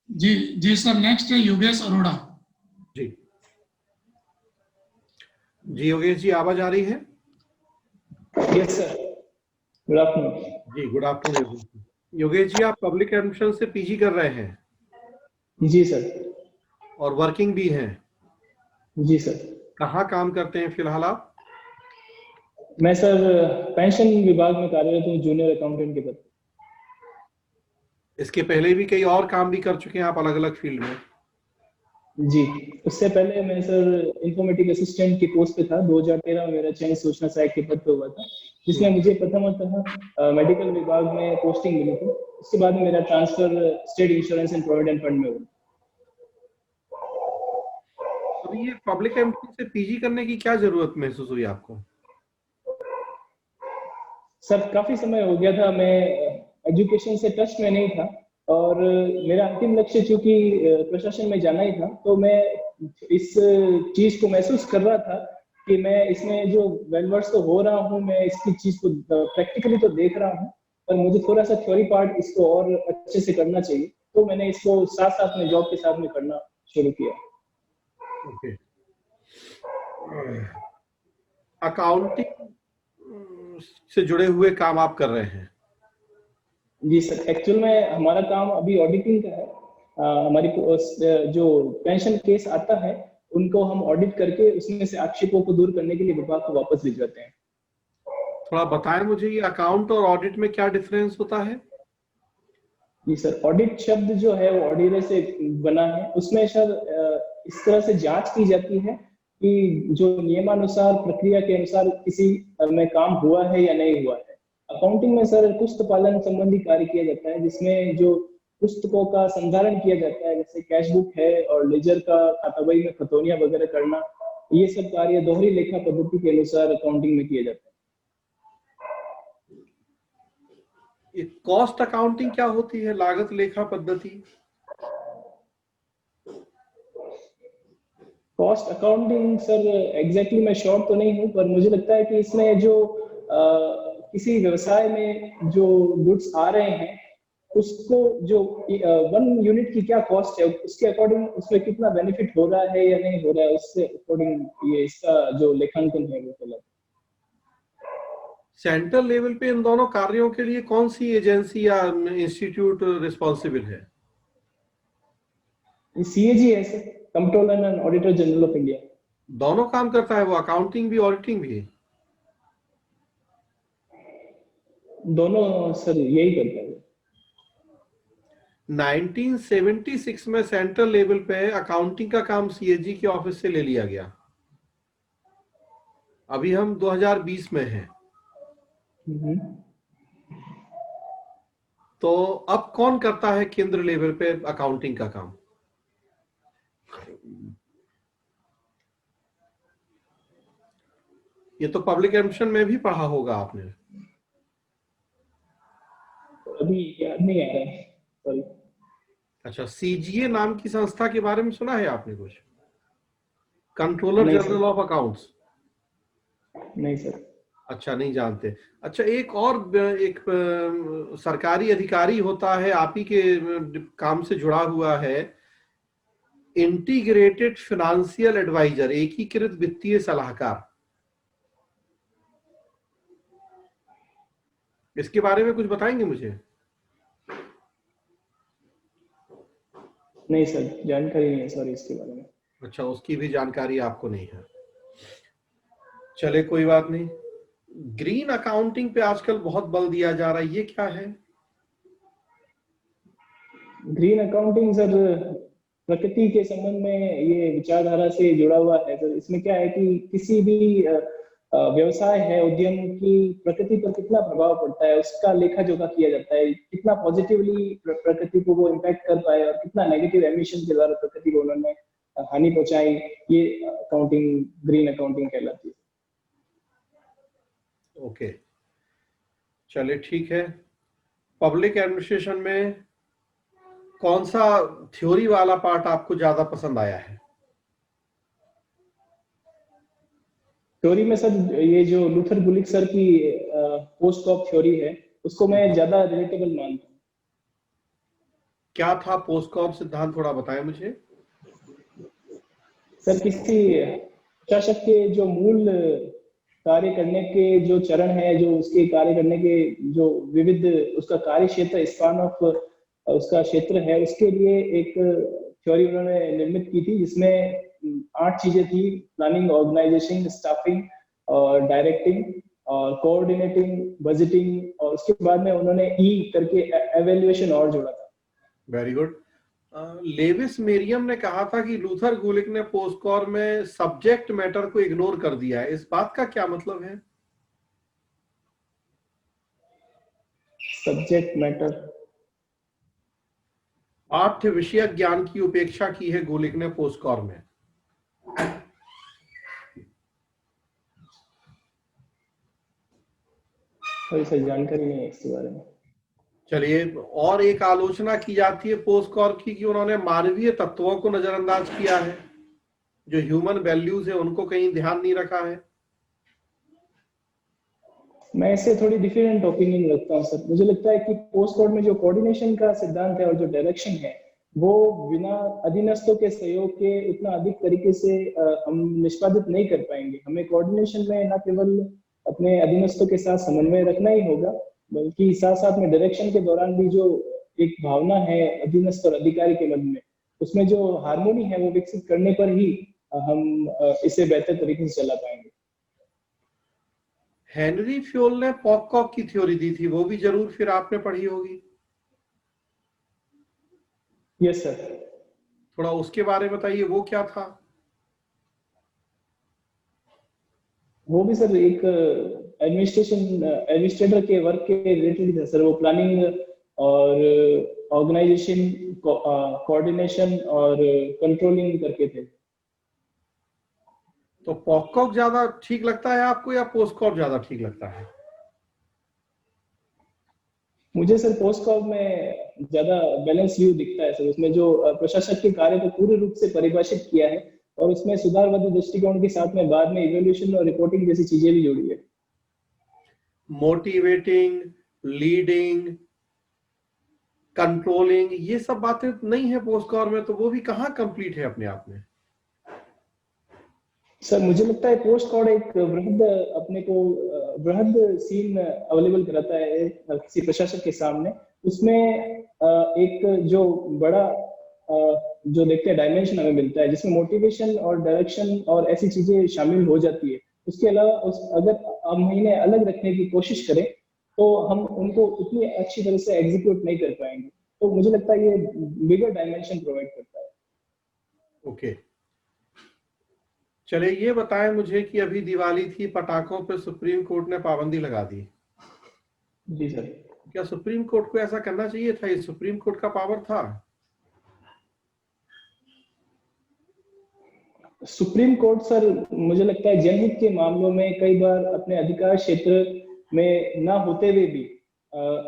जी जी sir, next है योगेश अरोड़ा। जी जी योगेश जी, आवाज आ रही है? Yes sir, good afternoon. जी गुड आफ्टरनून योगेश जी। आप पब्लिक एडमिशन से पीजी कर रहे हैं? जी सर। और वर्किंग भी हैं? जी सर। कहाँ काम करते हैं फिलहाल आप? मैं सर पेंशन विभाग में कार्यरत हूँ, जूनियर अकाउंटेंट के पद। इसके पहले भी कई और काम भी कर चुके हैं आप अलग अलग फील्ड में? जी, उससे पहले मैं सर इंफॉर्मेटिक असिस्टेंट की पोस्ट पे था। 2013 में मेरा चयन सूचना सहायक के पद पे हुआ था, जिसमें मुझे प्रथमतः मेडिकल विभाग में पोस्टिंग मिली थी। उसके बाद में मेरा transfer state insurance and provident fund में हुआ। तो ये पब्लिक एडमिशन से पीजी करने की क्या जरूरत महसूस हुई आपको? सर काफी समय हो गया था, मैं एजुकेशन से टच में नहीं था, और मेरा अंतिम लक्ष्य चूंकि प्रशासन में जाना ही था, तो मैं इस चीज को महसूस कर रहा था कि मैं इसमें जो वेलवर्स तो हो रहा हूँ, मैं इसकी चीज को प्रैक्टिकली तो देख रहा हूँ, पर मुझे थोड़ा सा थ्योरी पार्ट इसको और अच्छे से करना चाहिए। तो मैंने इसको साथ साथ में जॉब के साथ में करना शुरू किया। ओके। अकाउंटिंग से जुड़े हुए काम आप कर रहे हैं? जी सर, एक्चुअल में हमारा काम अभी ऑडिटिंग का है। हमारी जो पेंशन केस आता है, उनको हम ऑडिट करके उसमें से आक्षेपों को दूर करने के लिए विभाग को वापस भिजवाते हैं। थोड़ा बताएं मुझे, ये अकाउंट और ऑडिट में क्या डिफरेंस होता है? जी सर, ऑडिट शब्द जो है वो ऑडिरे से बना है। उसमें सर इस तरह से जांच की जाती है कि जो नियमानुसार प्रक्रिया के अनुसार किसी में काम हुआ है या नहीं हुआ है। अकाउंटिंग में सर पुस्तक पालन संबंधी कार्य किया जाता है, जिसमें जो पुस्तकों का संधारण किया जाता है, जैसे कैश बुक है और लेजर का खाता बही में खतौनियां वगैरह करना, ये सब कार्य दोहरी लेखा पद्धति के अनुसार अकाउंटिंग में किए जाते हैं। ये कॉस्ट अकाउंटिंग क्या होती है, लागत लेखा पद्धति? कॉस्ट अकाउंटिंग सर एग्जैक्टली मैं श्योर तो नहीं हूँ, पर मुझे लगता है कि इसमें जो किसी व्यवसाय में जो गुड्स आ रहे हैं, उसको जो 1 यूनिट की क्या कॉस्ट है, उसके अकॉर्डिंग उसमें कितना बेनिफिट हो रहा है या नहीं हो रहा है, उससे अकॉर्डिंग ये इसका जो लेखांकन है वो चला। सेंट्रल लेवल पे इन दोनों कार्यों के लिए कौन सी एजेंसी या इंस्टीट्यूट रिस्पॉन्सिबल है? सीएजी है sir, controller and auditor general of India. दोनों काम करता है वो, अकाउंटिंग भी ऑडिटिंग भी? दोनों सर यही करता है। 1976 में सेंट्रल लेवल पे अकाउंटिंग का काम सीएजी के ऑफिस से ले लिया गया। अभी हम 2020 में हैं। तो अब कौन करता है केंद्र लेवल पे अकाउंटिंग का काम? ये तो पब्लिक एडमिशन में भी पढ़ा होगा आपने। अभी याद नहीं आ रहा है, सॉरी। अच्छा, सीजीए नाम की संस्था के बारे में सुना है आपने कुछ? Controller general of accounts? नहीं सर। अच्छा, नहीं जानते। अच्छा, एक सरकारी अधिकारी होता है आप ही के काम से जुड़ा हुआ है, इंटीग्रेटेड फाइनेंशियल एडवाइजर, एकीकृत वित्तीय सलाहकार। इसके बारे में कुछ बताएंगे मुझे? नहीं सर, जानकारी नहीं है सॉरी इसके बारे में। अच्छा, उसकी भी जानकारी आपको नहीं है। चले कोई बात नहीं। ग्रीन अकाउंटिंग पे आजकल बहुत बल दिया जा रहा है, ये क्या है? ग्रीन अकाउंटिंग सर प्रकृति के संबंध में ये विचारधारा से जुड़ा हुआ है सर। इसमें क्या है कि किसी भी व्यवसाय है, उद्यम की प्रकृति पर कितना प्रभाव पड़ता है, उसका लेखा जोखा किया जाता है। कितना पॉजिटिवली प्रकृति को वो इम्पैक्ट कर पाए और कितना नेगेटिव एमिशन के द्वारा प्रकृति को उन्होंने हानि पहुंचाई, ये अकाउंटिंग ग्रीन अकाउंटिंग कहलाती है। ओके, चलिए ठीक है। पब्लिक एडमिनिस्ट्रेशन में कौन सा थ्योरी वाला पार्ट आपको ज्यादा पसंद आया है? थ्योरी में सर ये जो लूथर गुलिक सर की पोस्ट ऑफ थ्योरी है, उसको मैं ज्यादा रिलेटेबल मानता हूँ। क्या था पोस्टकॉर्प सिद्धांत, थोड़ा बताएं मुझे। सर किसी प्रशासक के जो मूल कार्य करने के जो चरण है, जो उसके कार्य करने के जो विविध उसका कार्य क्षेत्र, स्पान ऑफ उसका क्षेत्र है, उसके लिए एक थ्योरी उन्होंने निर्मित की थी, जिसमें 8 चीजें थी: प्लानिंग, ऑर्गेनाइजेशन, स्टाफिंग और डायरेक्टिंग और कोऑर्डिनेटिंग, बजटिंग, और उसके बाद में उन्होंने ई करके एवेल्युएशन और जोड़ा था। Very good. लेविस मेरियम ने कहा था कि लूथर गुलिक ने पोस्टकॉर्प में सब्जेक्ट मैटर को इग्नोर कर दिया है, इस बात का क्या मतलब है? सब्जेक्ट मैटर, पाठ्य विषयक ज्ञान की उपेक्षा की है गुलिक ने पोस्टकॉर्प में। थोड़ी सी जानकारी नहीं है इसके बारे में। चलिए, और एक आलोचना की जाती है पोस्टकॉर्प की कि उन्होंने मानवीय तत्वों को नजरअंदाज किया है, जो ह्यूमन वैल्यूज है उनको कहीं ध्यान नहीं रखा है। मैं इससे थोड़ी डिफरेंट ओपिनियन रखता हूँ सर। मुझे लगता है कि पोस्टकॉर्प में जो कोऑर्डिनेशन का सिद्धांत है और जो डायरेक्शन है, वो बिना अधीनस्थों के सहयोग के उतना अधिक तरीके से हम निष्पादित नहीं कर पाएंगे। हमें कोऑर्डिनेशन में न केवल अपने अधीनस्थों के साथ समन्वय रखना ही होगा, बल्कि साथ साथ में डायरेक्शन के दौरान भी जो एक भावना है अधीनस्थ और अधिकारी के मध्य में, उसमें जो हार्मोनी है वो विकसित करने पर ही हम इसे बेहतर तरीके से चला पाएंगे। हेनरी फ्योल ने पॉपकॉक की थ्योरी दी थी, वो भी जरूर फिर आपने पढ़ी होगी। Yes sir. थोड़ा उसके बारे में बताइए, वो क्या था? वो भी सर एक एडमिनिस्ट्रेटर के वर्क के रिलेटेड था सर। वो प्लानिंग और ऑर्गेनाइजेशन, कोऑर्डिनेशन और कंट्रोलिंग करके थे। तो पॉपकॉक ज्यादा ठीक लगता है आपको या पोस्टकॉर्प ज्यादा ठीक लगता है? मुझे सर पोस्टकॉर्प में ज्यादा बैलेंस व्यू दिखता है सर। उसमें जो प्रशासक के कार्य को पूर्ण रूप से परिभाषित किया है और उसमें सुधारवादी दृष्टिकोण के साथ में बाद में इवैल्यूएशन और रिपोर्टिंग जैसी चीजें भी जोड़ी है। मोटिवेटिंग, लीडिंग, कंट्रोलिंग, ये सब बातें नहीं है पोस्टकॉर्प में, तो वो भी कहाँ कंप्लीट है अपने आप में? सर मुझे लगता है पोस्टकॉर्प एक वृहद अपने को वृहद सीन अवेलेबल कराता है किसी प्रशासक के सामने। उसमें एक जो बड़ा जो देखते हैं डायमेंशन हमें मिलता है, जिसमें मोटिवेशन और डायरेक्शन और ऐसी चीजें शामिल हो जाती है। उसके अलावा अगर हम इन्हें अलग रखने की कोशिश करें तो हम उनको उतनी अच्छी तरह से एग्जीक्यूट नहीं कर पाएंगे। तो मुझे लगता है ये बिगर डायमेंशन प्रोवाइड करता है। ओके, चलिए ये बताएं मुझे कि अभी दिवाली थी, पटाखों पे सुप्रीम कोर्ट ने पाबंदी लगा दी। जी सर। क्या सुप्रीम कोर्ट को ऐसा करना चाहिए था? ये सुप्रीम कोर्ट का पावर था। सुप्रीम कोर्ट सर मुझे लगता है जनहित के मामलों में कई बार अपने अधिकार क्षेत्र में ना होते हुए भी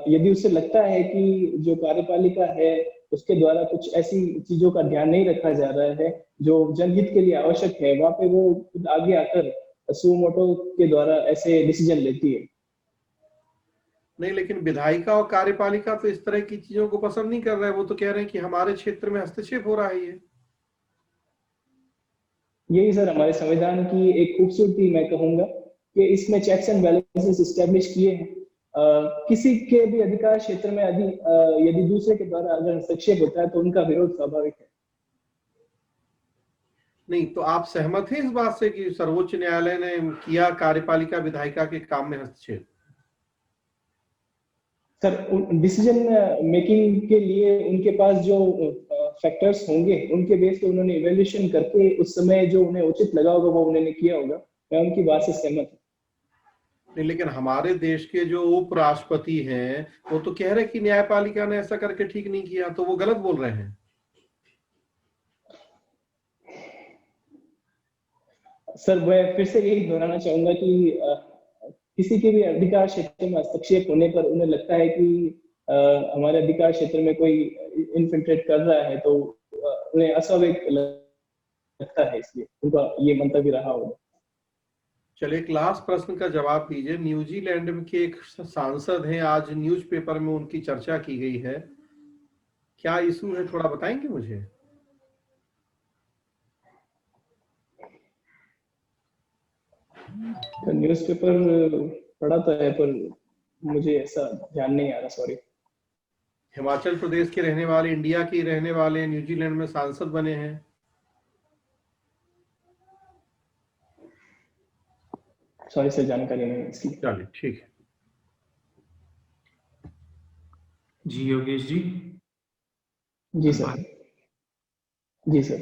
यदि उसे लगता है कि जो कार्यपालिका है उसके द्वारा कुछ ऐसी चीजों का ध्यान नहीं रखा जा रहा है जो जनहित के लिए आवश्यक है, वहां पे वो खुद आगे आकर सुमोटो के द्वारा ऐसे डिसीजन लेती है। नहीं, लेकिन विधायिका और कार्यपालिका तो इस तरह की चीजों को पसंद नहीं कर रहे हैं। वो तो कह रहे हैं कि हमारे क्षेत्र में हस्तक्षेप हो रहा है। यही सर हमारे संविधान की एक खूबसूरती मैं कहूंगा कि इसमें चेक्स एंड बैलेंसेस इस्टेब्लिश किए हैं। किसी के भी अधिकार क्षेत्र में यदि दूसरे के द्वारा अगर हस्तक्षेप होता है तो उनका विरोध स्वाभाविक है। नहीं, तो आप सहमत हैं इस बात से कि सर्वोच्च न्यायालय ने किया कार्यपालिका विधायिका के काम में हस्तक्षेप? सर डिसीजन मेकिंग के लिए उनके पास जो फैक्टर्स होंगे उनके बेस पे उन्होंने इवैल्यूएशन करके उस समय जो उन्हें उचित लगा होगा वो उन्होंने किया होगा। मैं उनकी बात से सहमत हूँ। नहीं, लेकिन हमारे देश के जो उपराष्ट्रपति हैं वो तो कह रहे हैं कि न्यायपालिका ने ऐसा करके ठीक नहीं किया, तो वो गलत बोल रहे हैं। सर मैं फिर से यही दोहराना चाहूंगा कि किसी के भी अधिकार क्षेत्र में हस्तक्षेप होने पर उन्हें लगता है कि हमारे अधिकार क्षेत्र में कोई इन्फिल्ट्रेट कर रहा है तो उन्हें अस्वाभाविक लगता है, इसलिए उनका ये मंतव्य रहा होगा। चलिए, क्लास प्रश्न का जवाब दीजिए। न्यूजीलैंड के एक सांसद हैं, आज न्यूज़पेपर में उनकी चर्चा की गई है क्या इशू है, थोड़ा बताएंगे मुझे? न्यूज़पेपर पढ़ा तो है पर मुझे ऐसा ध्यान नहीं आ रहा, सॉरी। हिमाचल प्रदेश के रहने वाले, इंडिया के रहने वाले, न्यूजीलैंड में सांसद बने हैं। सॉरी सर, जानकारी नहीं है इसकी। चलिए ठीक है। जी योगेश जी। जी सर। जी सर।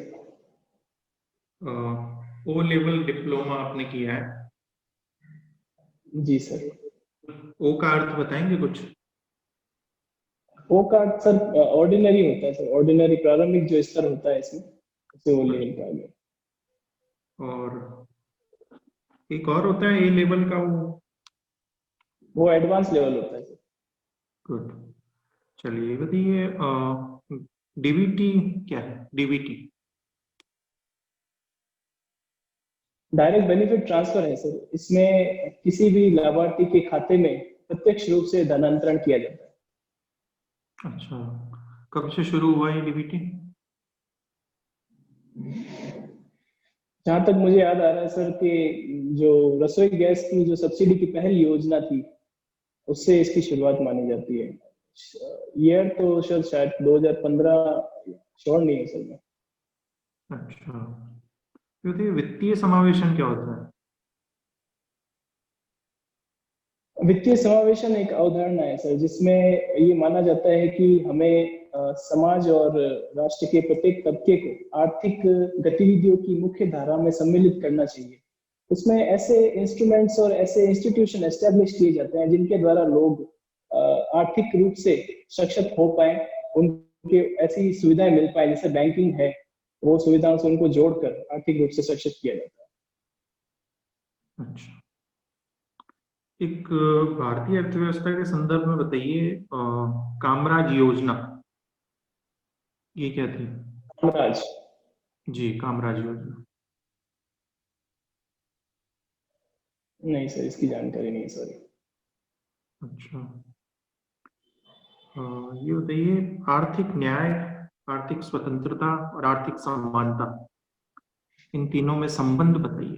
ओ लेवल डिप्लोमा आपने किया है? जी सर। ओ का अर्थ बताएंगे कुछ? ओ का सर ऑर्डिनरी होता है सर, ऑर्डिनरी प्रारंभिक जो स्तर होता है इसमें, उसे ओ लेवल कहा गया। और एक और होता है ए लेवल का, वो एडवांस लेवल होता है सर। गुड। चलिए बताइए, डीबीटी क्या है? डीबीटी डायरेक्ट बेनिफिट ट्रांसफर है सर। इसमें किसी भी लाभार्थी के खाते में प्रत्यक्ष रूप से धनांतरण किया जाता है। अच्छा, कब से शुरू हुआ है डीबीटी? जहां तक मुझे याद आ रहा है सर कि जो रसोई गैस की जो सब्सिडी की पहल योजना थी, उससे इसकी शुरुआत मानी जाती है। ईयर तो शायद 2015, श्योर नहीं है सर मैं। अच्छा, तो बताइए वित्तीय समावेशन क्या होता है? वित्तीय समावेशन एक अवधारणा है सर, जिसमें ये माना जाता है कि हमें समाज और राष्ट्र के प्रत्येक तबके को आर्थिक गतिविधियों की मुख्य धारा में सम्मिलित करना चाहिए। उसमें ऐसे इंस्ट्रूमेंट्स और ऐसे इंस्टीट्यूशन एस्टेब्लिश किए जाते हैं जिनके द्वारा लोग आर्थिक रूप से सशक्त हो पाए, उनके ऐसी सुविधाएं मिल पाए, जैसे बैंकिंग है, वो सुविधाओं से उनको जोड़कर आर्थिक रूप से सशक्त किया जाता है। अच्छा, एक भारतीय अर्थव्यवस्था के संदर्भ में बताइए, कामराज योजना ये क्या थी? कामराज? जी, कामराज योजना। नहीं सर, इसकी जानकारी नहीं है, सॉरी। अच्छा, ये बताइए आर्थिक न्याय, आर्थिक स्वतंत्रता और आर्थिक समानता, इन तीनों में संबंध बताइए।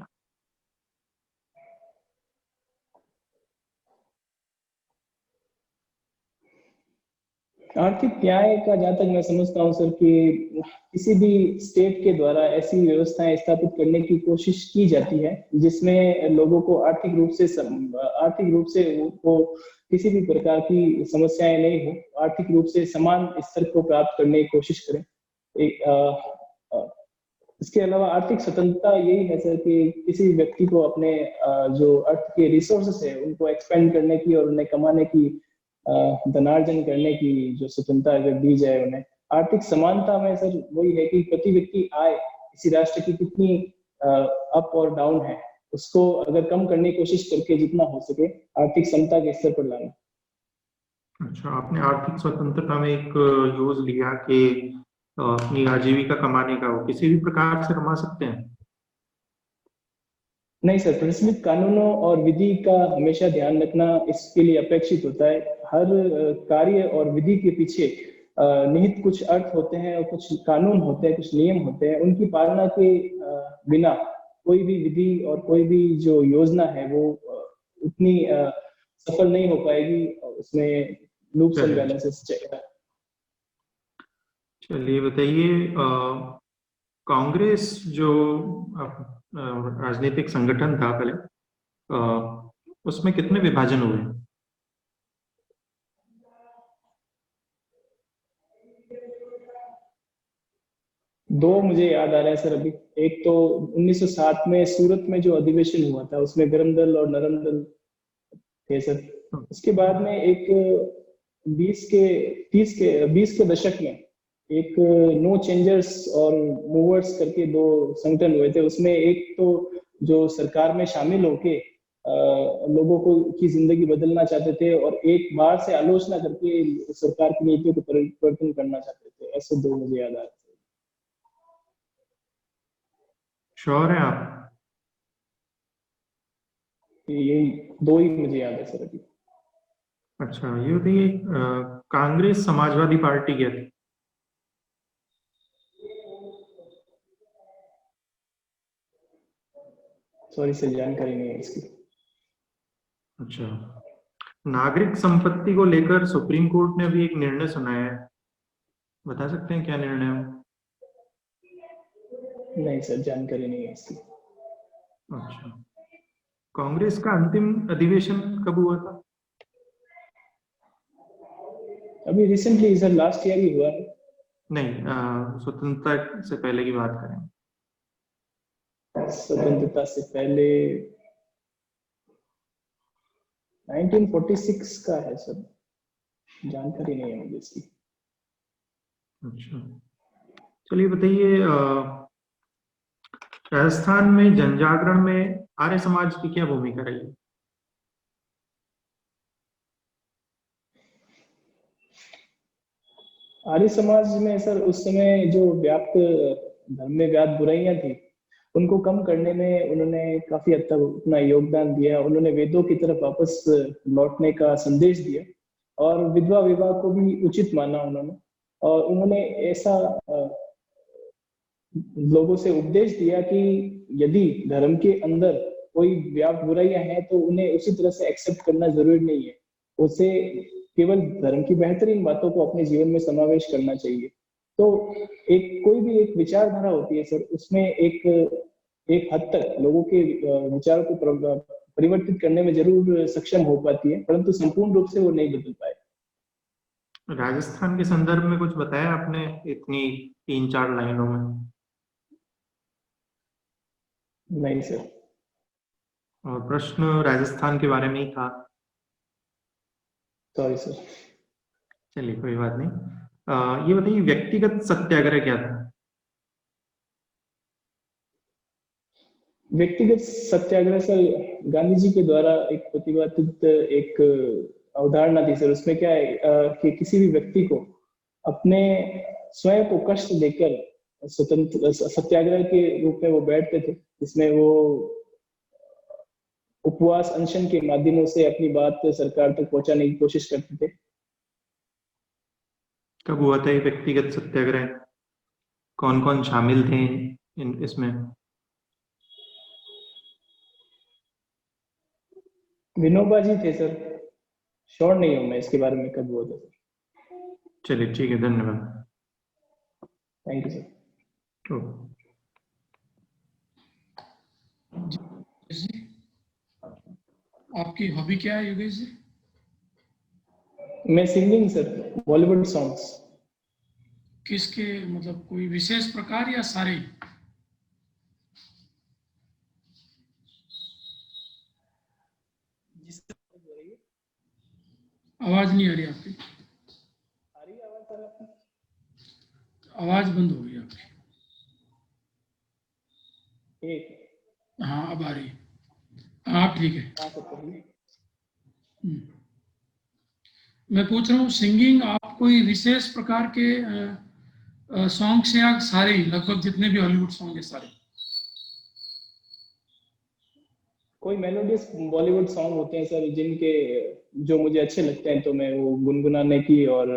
आर्थिक न्याय का जहां तक मैं समझता हूँ सर कि किसी भी स्टेट के द्वारा ऐसी व्यवस्थाएं स्थापित करने की कोशिश की जाती है जिसमें लोगों को आर्थिक रूप से वो किसी भी प्रकार की समस्याएं नहीं हो, आर्थिक रूप से समान स्तर को प्राप्त करने की कोशिश करें। एक इसके अलावा आर्थिक स्वतंत्रता यही है सर कि किसी व्यक्ति को अपने जो अर्थ के रिसोर्सेस है उनको एक्सपेंड करने की और उन्हें कमाने की, धनार्जन करने की जो स्वतंत्रता अगर दी जाए उन्हें। आर्थिक समानता में सर वही है कि प्रति व्यक्ति आय किसी राष्ट्र की कितनी अप और डाउन है, उसको अगर कम करने की कोशिश करके जितना हो सके आर्थिक समता के स्तर पर लाना। अच्छा, आपने आर्थिक स्वतंत्रता में एक यूज लिया कि अपनी आजीविका कमाने का, वो किसी भी प्रकार से कमा सकते हैं? नहीं सर, प्रचलित कानूनों और विधि का हमेशा ध्यान रखना इसके लिए अपेक्षित होता है। हर कार्य और विधि के पीछे निहित कुछ अर्थ होते हैं और कुछ कानून होते हैं, कुछ नियम होते हैं। उनकी पालना के बिना कोई भी विधि और कोई भी जो योजना है वो उतनी सफल नहीं हो पाएगी। उसमें लूप्स एंड बैलेंसेस चाहिए। चलिए बताइए, कांग्रेस जो राजनीतिक संगठन था पहले, उसमें कितने विभाजन हुए? दो मुझे याद आ रहा है सर अभी। एक तो 1907 में सूरत में जो अधिवेशन हुआ था उसमें गरम दल और नरम दल थे सर। उसके बाद में एक 20 के दशक में एक नो चेंजर्स और मूवर्स करके दो संगठन हुए थे। उसमें एक तो जो सरकार में शामिल होके लोगों को की जिंदगी बदलना चाहते थे और एक बार से आलोचना करके सरकार की नीतियों को परिवर्तन करना चाहते थे। ऐसे दो मुझे याद आ रहे थे। श्योर है आप? यही दो ही मुझे याद है सर अभी। अच्छा, ये बताइए कांग्रेस समाजवादी पार्टी क्या थी? सॉरी सर, जानकारी नहीं है इसकी। अच्छा, नागरिक संपत्ति को लेकर सुप्रीम कोर्ट ने अभी एक निर्णय सुनाया है, बता सकते हैं क्या निर्णय है? नहीं सर, जानकारी नहीं है इसकी। अच्छा, कांग्रेस का अंतिम अधिवेशन कब हुआ था? अभी रिसेंटली सर, लास्ट ईयर ही हुआ है। नहीं, स्वतंत्रता से पहले की बात करें। स्वतंत्रता से पहले 1946 का है सर, जानकारी नहीं है मुझे इसकी। अच्छा, चलिए बताइए, राजस्थान में जनजागरण में आर्य समाज की क्या भूमिका रही है? आर्य समाज में सर उस समय जो व्याप्त धर्म में व्याप्त बुराइयां थी, उनको कम करने में उन्होंने काफी हद तक अपना योगदान दिया। उन्होंने वेदों की तरफ वापस लौटने का संदेश दिया और विधवा विवाह को भी उचित माना उन्होंने। और उन्होंने ऐसा लोगों से उपदेश दिया कि यदि धर्म के अंदर कोई व्याप्त बुराइयां हैं तो उन्हें उसी तरह से एक्सेप्ट करना जरूरी नहीं है, उसे केवल धर्म की बेहतरीन बातों को अपने जीवन में समावेश करना चाहिए। तो कोई भी एक विचारधारा होती है सर, उसमें एक हद तक लोगों के विचारों को परिवर्तित करने में जरूर सक्षम हो पाती है, परंतु संपूर्ण रूप से वो नहीं बदल पाए। राजस्थान के संदर्भ में कुछ बताया आपने इतनी 3-4 लाइनों में? नहीं सर। और प्रश्न राजस्थान के बारे में ही था। Sorry sir. चलिए, कोई बात नहीं। ये बताइए, व्यक्तिगत सत्याग्रह क्या था? व्यक्तिगत सत्याग्रह सर, गांधी जी के द्वारा एक प्रतिपादित एक अवधारणा थी सर। उसमें क्या है कि किसी भी व्यक्ति को अपने स्वयं को कष्ट देकर स्वतंत्र सत्याग्रह के रूप में वो बैठते थे, जिसमें वो उपवास अनशन के माध्यमों से अपनी बात सरकार तक पहुंचाने की कोशिश करते थे। कब हुआ था ये व्यक्तिगत सत्याग्रह? कौन कौन शामिल थे इसमें? विनोबा जी थे सर, श्योर नहीं हूं मैं इसके बारे में कब हुआ था सर। चलिए, ठीक है, धन्यवाद। Thank you sir. जी, आपकी हॉबी क्या है योगेश जी? मैं सिंगिंग सर, बॉलीवुड सॉन्ग्स। किसके, मतलब कोई विशेष प्रकार या सारे? आवाज नहीं आ रही आपकी। आ रही है आवाज सर आपकी? आवाज बंद हो गई आपकी। एक। हाँ, अब आ रही है। हाँ, ठीक है। हाँ सर, कहिए। मैं पूछ रहा हूँ, सिंगिंग आप कोई विशेष प्रकार के सॉन्ग्स या सारे ही, लगभग जितने भी हॉलीवुड सॉन्ग है सारे? कोई मेलोडियस बॉलीवुड सॉन्ग होते हैं सर, जिनके जो मुझे अच्छे लगते हैं तो मैं वो गुनगुनाने की और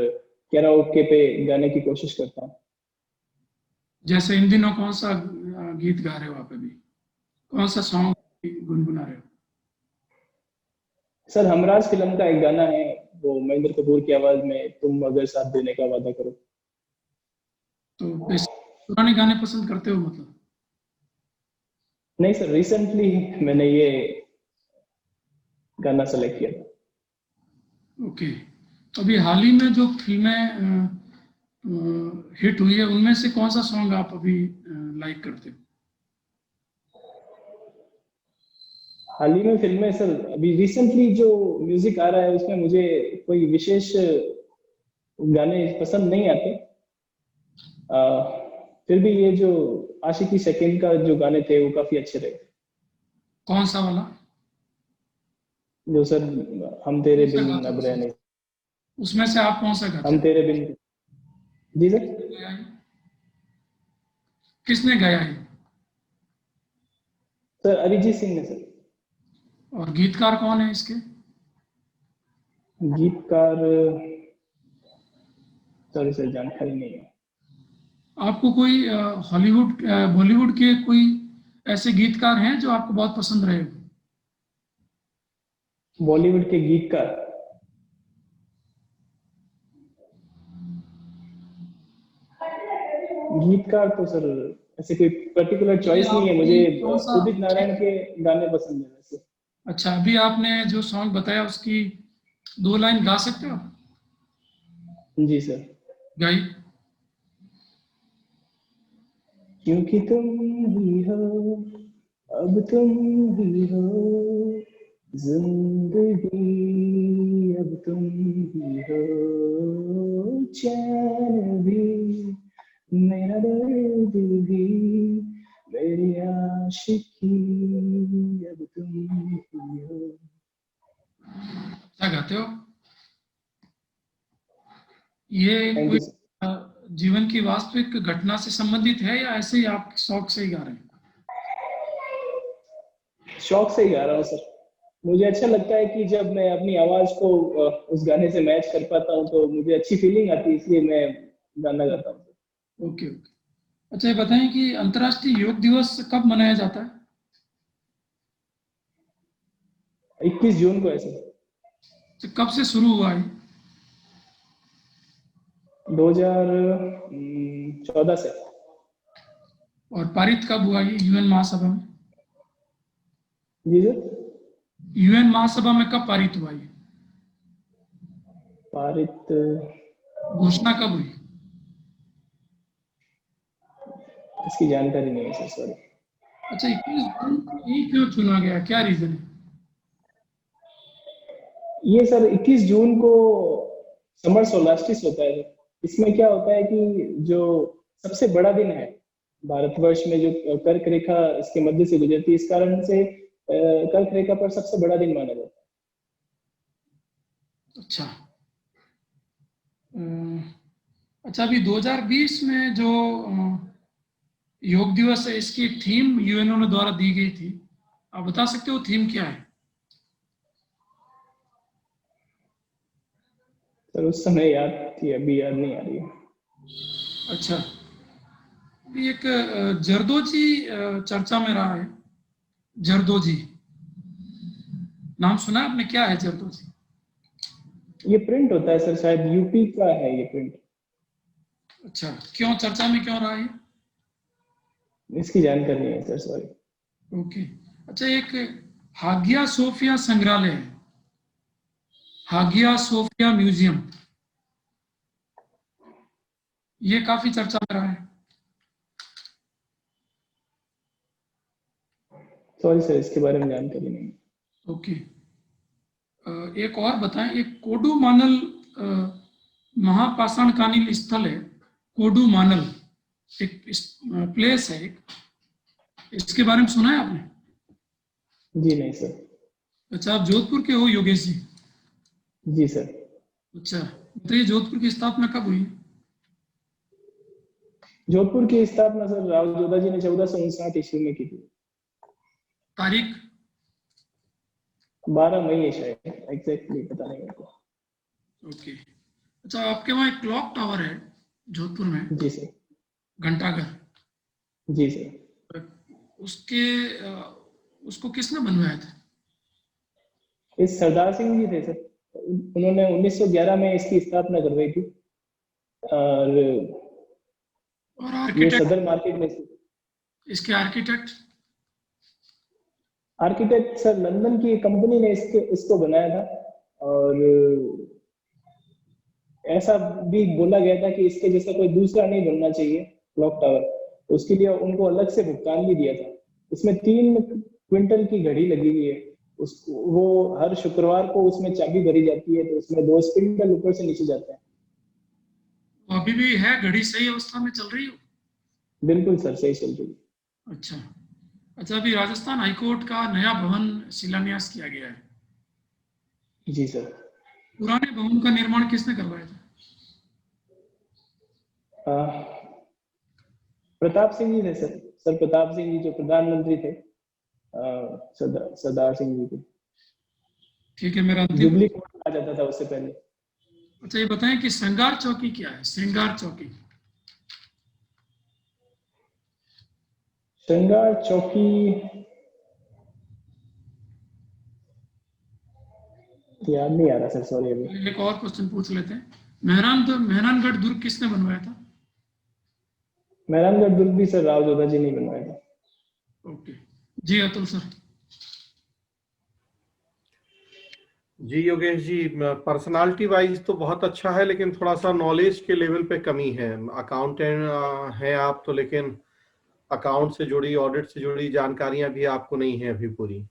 कैराओके पे गाने की कोशिश करता हूँ। जैसे इन दिनों कौन सा गीत गा रहे हो आप अभी? कौन सा सॉन्ग गुनगुना रहे हो? सर, हमराज फिल्म का एक गाना है, वो महेंद्र कपूर की आवाज में, तुम अगर साथ देने का वादा करो। तो पुराने गाने पसंद करते हो मतलब? नहीं सर, रिसेंटली मैंने ये गाना सेलेक्ट किया था। ओके, तो अभी हाल ही में जो फिल्में हिट हुई है, उनमें से कौन सा सॉन्ग आप अभी लाइक करते हो? हाल ही में फिल्में सर, अभी रिसेंटली जो म्यूजिक आ रहा है उसमें मुझे कोई विशेष गाने पसंद नहीं आते। फिर भी ये जो आशिकी शकील का जो गाने थे वो काफी अच्छे रहे। कौन सा वाला? जो सर, हम तेरे बिन अब रह नहीं। उसमें से आप कौन सा गाते? हम तेरे बिन। जी सर। किसने गाया है? सर, अरिजीत सिंह ने सर। और गीतकार कौन है इसके? गीतकार सॉरी सर, जानकारी नहीं है। आपको कोई हॉलीवुड बॉलीवुड के कोई ऐसे गीतकार हैं जो आपको बहुत पसंद रहे हो? बॉलीवुड के गीतकार, गीतकार तो सर ऐसे कोई पर्टिकुलर चॉइस नहीं है मुझे। कौन सा? उदित नारायण के गाने पसंद है वैसे। अच्छा, अभी आपने जो सॉन्ग बताया उसकी 2 लाइन गा सकते हो? जी सर। गाई। क्योंकि तुम ही हो, अब तुम ही हो जिंदगी, अब तुम ही हो चैन भी, मेरा दर्द भी, मेरी आशिकी, अब तुम ही हो। क्या गाते हो? ये थैंक कोई यू सर। जीवन की वास्तविक घटना से संबंधित है या ऐसे ही आप शौक से ही गा रहे हैं? शौक से ही गा रहा हूँ सर। मुझे अच्छा लगता है कि जब मैं अपनी आवाज को उस गाने से मैच कर पाता हूँ तो मुझे अच्छी फीलिंग आती है, इसलिए मैं गाना गाता हूँ। Okay okay. अच्छा, ये बताएं कि अंतर्राष्ट्रीय योग दिवस कब मनाया जाता है? 21 जून को है सर। तो कब से शुरू हुआ है? 2014 से। और पारित कब हुआ ये यूएन महासभा में? जी सर। यूएन महासभा में कब पारित हुआ ये? पारित घोषणा कब हुई? इसकी जानकारी नहीं है सर, सॉरी। अच्छा, 21 जून को ही क्यों चुना गया, क्या रीजन है? ये सर 21 जून को समर सोलास्टिस होता है। इसमें क्या होता है कि जो सबसे बड़ा दिन है भारतवर्ष में, जो कर्क रेखा इसके मध्य से गुजरती है, इस कारण से कर्क रेखा पर सबसे बड़ा दिन माना जाता है। अच्छा। अच्छा, अभी 2020 में जो योग दिवस है, इसकी थीम यूएनओ ने द्वारा दी गई थी, आप बता सकते हो थीम क्या है? सर उस समय याद थी, अभी याद नहीं आ रही है। अच्छा, अभी एक जरदोजी चर्चा में रहा है। जरदोजी नाम सुना है आपने? क्या है जरदोजी? ये प्रिंट होता है सर, शायद यूपी का है ये प्रिंट। अच्छा, क्यों चर्चा में क्यों रहा है? इसकी जानकारी नहीं है सर, सॉरी। ओके। अच्छा, एक हागिया सोफिया संग्रहालय है, हागिया सोफिया म्यूजियम, ये काफी चर्चा में रहा है। सॉरी सर, इसके बारे में जानकारी नहीं। ओके। एक और बताएं, एक कोडुमानल महापाषाणकालीन स्थल है, कोडुमानल एक प्लेस है एक, इसके बारे में सुना है आपने? जी नहीं सर। अच्छा, आप जोधपुर के हो योगेश जी? जी सर। अच्छा, बताइए जोधपुर की स्थापना कब हुई? जोधपुर की स्थापना सर राव जोधा जी ने 1459 ईस्वी में की थी। तारीख? 12 मई है शायद, एग्जैक्टली पता नहीं मेरे को। ओके। अच्छा, आपके वहाँ एक क्लॉक टावर है जोधपुर में, जी सर। घंटाघर, जी सर। उसके उसको किसने बनवाया था? इस सरदार सिंह जी थे सर, उन्होंने 1911 में इसकी स्थापना करवाई थी। और और ये आर्किटेक्ट, सदर मार्केट में। इसके आर्किटेक्ट? आर्किटेक्ट सर लंदन की कंपनी ने इसको बनाया था। और ऐसा भी बोला गया था कि इसके जैसा कोई दूसरा नहीं बनना चाहिए क्लॉक टावर, उसके लिए उनको अलग से भुगतान भी दिया था। इसमें 3 क्विंटल की घड़ी लगी हुई है, वो हर शुक्रवार को उसमें चाबी भरी जाती है, तो उसमें 2 स्पिंडल ऊपर से नीचे जाते हैं। अभी भी है घड़ी, सही अवस्था में चल रही हो? बिल्कुल सर, सही चल रही है। अच्छा। अच्छा, अभी राजस्थान हाईकोर्ट का नया भवन शिलान्यास किया गया है। जी सर। पुराने भवन का निर्माण किसने करवाया था? प्रताप सिंह जी थे सर। सर प्रताप सिंह जी जो प्रधानमंत्री थे, सरदार सिंह जी के। ठीक है, मेरा अंतिम। जुबली कोर्ट आ जाता था उससे पहले। अच्छा, ये बताएं कि श्रृंगार चौकी क्या है? श्रृंगार चौकी? श्रृंगार चौकी याद नहीं आ रहा सर, सॉरी। अभी एक और क्वेश्चन पूछ लेते हैं, मेहरानगढ़ दुर्ग किसने बनवाया था? मेहरानगढ़ दुर्ग भी सर राव जोधा जी ने बनवाया था। ओके जी, अतुल सर। जी योगेश जी, पर्सनालिटी वाइज तो बहुत अच्छा है, लेकिन थोड़ा सा नॉलेज के लेवल पे कमी है। अकाउंटेंट हैं आप तो, लेकिन अकाउंट से जुड़ी, ऑडिट से जुड़ी जानकारियां भी आपको नहीं है अभी पूरी।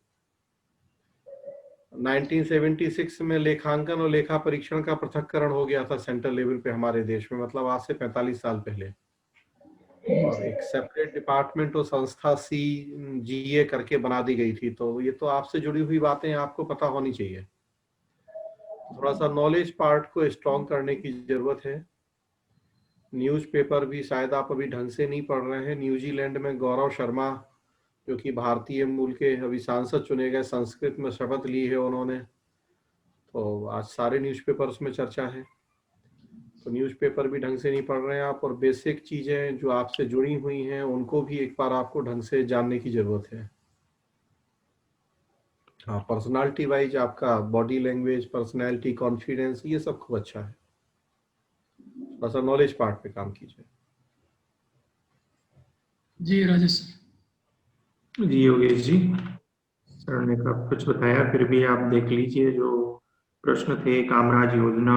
1976 में लेखांकन और लेखा परीक्षण का पृथक्करण हो गया था सेंट्रल लेवल पे हमारे देश में, मतलब आज से 45 साल पहले। और एक सेपरेट डिपार्टमेंट और संस्था CGA करके बना दी गई थी। तो ये तो आपसे जुड़ी हुई बातें आपको पता होनी चाहिए। थोड़ा सा नॉलेज पार्ट को स्ट्रॉन्ग करने की जरूरत है। न्यूज़पेपर भी शायद आप अभी ढंग से नहीं पढ़ रहे हैं। न्यूजीलैंड में गौरव शर्मा, जो कि भारतीय मूल के अभी सांसद चुने गए, संस्कृत में शपथ ली है उन्होंने, तो आज सारे न्यूज़पेपर्स में चर्चा है। तो न्यूज़पेपर भी ढंग से नहीं पढ़ रहे हैं आप, और बेसिक चीजें जो आपसे जुड़ी हुई हैं उनको भी एक बार आपको ढंग से जानने की जरूरत है। हाँ, पर्सनालिटी वाइज आपका बॉडी लैंग्वेज, पर्सनालिटी, कॉन्फिडेंस, ये सब खूब अच्छा है। बस नॉलेज पार्ट पे काम कीजिए। जी राजेश सर। जी योगेश जी, सर ने कब कुछ बताया, फिर भी आप देख लीजिए जो प्रश्न थे। कामराज योजना,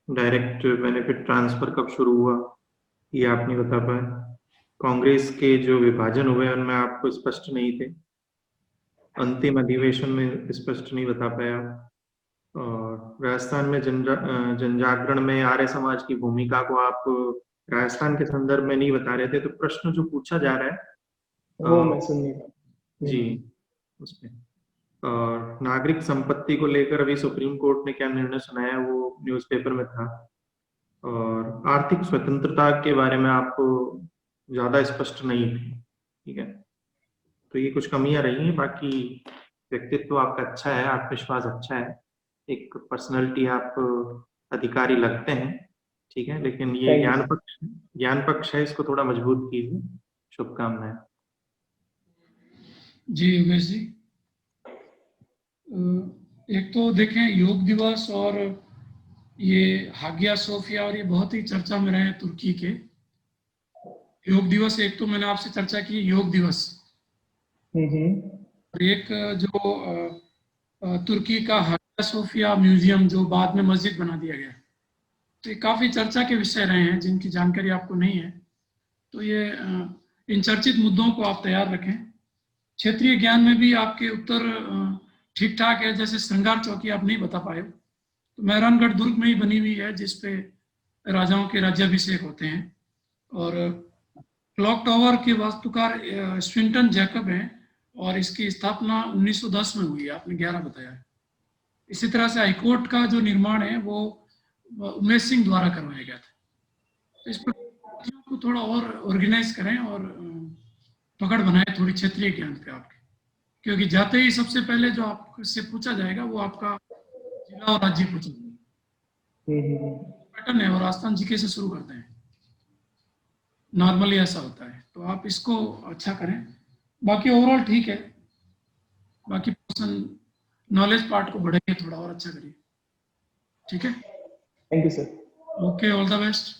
डायरेक्ट बेनिफिट ट्रांसफर कब शुरू हुआ, ये आप नहीं बता पाए। कांग्रेस के जो विभाजन हुए उनमें आपको स्पष्ट नहीं थे। अंतिम अधिवेशन में स्पष्ट नहीं बता पाया। और राजस्थान में जनजागरण में आर्य समाज की भूमिका को आप राजस्थान के संदर्भ में नहीं बता रहे थे। तो प्रश्न जो पूछा जा रहा है वो मैं सुन नहीं पाया जी उसमें, और नागरिक संपत्ति को लेकर अभी सुप्रीम कोर्ट ने क्या निर्णय सुनाया वो न्यूज़पेपर में था। और आर्थिक स्वतंत्रता के बारे में आपको ज्यादा स्पष्ट नहीं थे। ठीक है, तो ये कुछ कमियां रही हैं। बाकी व्यक्तित्व आपका अच्छा है, आत्मविश्वास अच्छा है, एक पर्सनैलिटी आप अधिकारी लगते हैं। ठीक है, लेकिन ये Thank you, ज्ञान पक्ष है, इसको थोड़ा मजबूत कीजिए। शुभकामनाएं। जी योगेश जी, एक तो देखें योग दिवस और ये हागिया सोफिया, और ये बहुत ही चर्चा में रहे हैं तुर्की के। योग दिवस, एक तो मैंने आपसे चर्चा की योग दिवस, और एक जो तुर्की का हागिया सोफिया म्यूजियम जो बाद में मस्जिद बना दिया गया, तो ये काफ़ी चर्चा के विषय रहे हैं जिनकी जानकारी आपको नहीं है। तो ये इन चर्चित मुद्दों को आप तैयार रखें। क्षेत्रीय ज्ञान में भी आपके उत्तर ठीक ठाक है। जैसे श्रृंगार चौकी आप नहीं बता पाए, तो मेहरानगढ़ दुर्ग में ही बनी हुई है जिसपे राजाओं के राज्याभिषेक होते हैं। और क्लॉक टावर के वास्तुकार स्विंटन जैकब हैं, और इसकी स्थापना 1910 में हुई है, आपने 11 बताया है। इसी तरह से हाईकोर्ट का जो निर्माण है वो उमेश सिंह द्वारा करवाया गया था। तो इस पर को थोड़ा और ऑर्गेनाइज करें और पकड़ बनाए थोड़ी क्षेत्रीय ज्ञान पे आपके, क्योंकि जाते ही सबसे पहले जो आपसे पूछा जाएगा वो आपका जिला और राज्य पूछा जाएगा। पैटर्न है, और राजस्थान जीके से शुरू करते हैं, नॉर्मली ऐसा होता है। तो आप इसको अच्छा करें। बाकी ओवरऑल ठीक है, बाकी पर्सन नॉलेज पार्ट को बढ़ाइए, थोड़ा और अच्छा करिए। ठीक है, thank you sir. Okay, all the best.